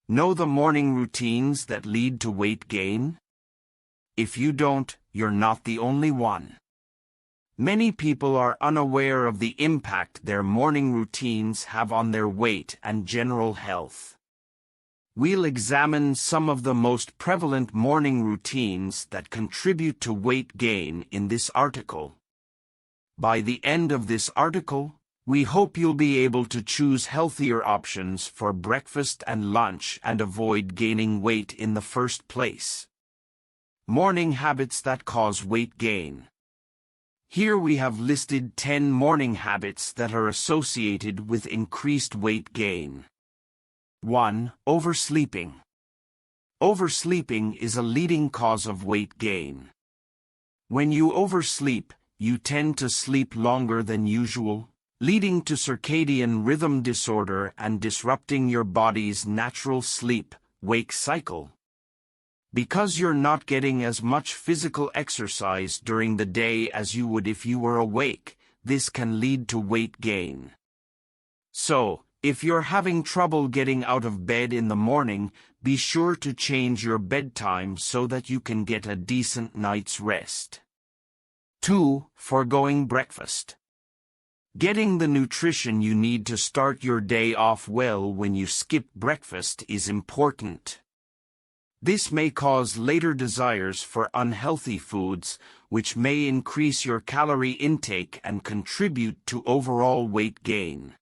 Know the morning routines that lead to weight gain? If you don't, you're not the only one. Many people are unaware of the impact their morning routines have on their weight and general health. We'll examine some of the most prevalent morning routines that contribute to weight gain in this article. By the end of this article, we hope you'll be able to choose healthier options for breakfast and lunch and avoid gaining weight in the first place. Morning habits that cause weight gain. Here we have listed 10 morning habits that are associated with increased weight gain. 1. Oversleeping. Oversleeping is a leading cause of weight gain. When you oversleep, you tend to sleep longer than usual, leading to circadian rhythm disorder and disrupting your body's natural sleep-wake cycle. Because you're not getting as much physical exercise during the day as you would if you were awake, this can lead to weight gain. So, if you're having trouble getting out of bed in the morning, be sure to change your bedtime so that you can get a decent night's rest. 2. Foregoing breakfast. Getting the nutrition you need to start your day off well when you skip breakfast is important. This may cause later desires for unhealthy foods, which may increase your calorie intake and contribute to overall weight gain.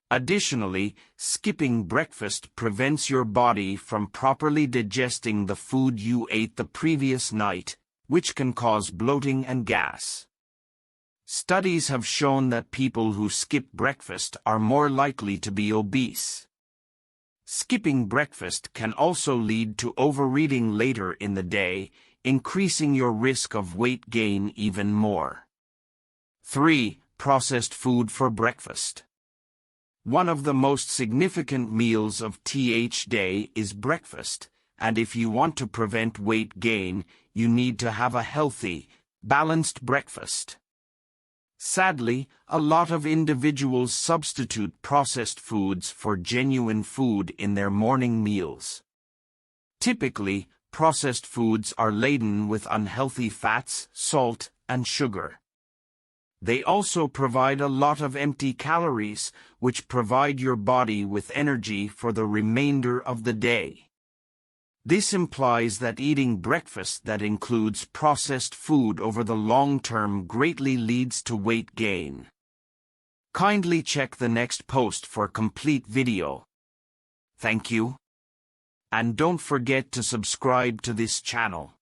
Additionally, skipping breakfast prevents your body from properly digesting the food you ate the previous night, which can cause bloating and gas. Studies have shown that people who skip breakfast are more likely to be obese. Skipping breakfast can also lead to overeating later in the day, increasing your risk of weight gain even more. 3. Processed food for breakfast. One of the most significant meals of th day is breakfast, and if you want to prevent weight gain, you need to have a healthy, balanced breakfast. Sadly, a lot of individuals substitute processed foods for genuine food in their morning meals. Typically, processed foods are laden with unhealthy fats, salt, and sugar. They also provide a lot of empty calories, which provide your body with energy for the remainder of the day. This implies that eating breakfast that includes processed food over the long term greatly leads to weight gain. Kindly check the next post for complete video. Thank you. And don't forget to subscribe to this channel.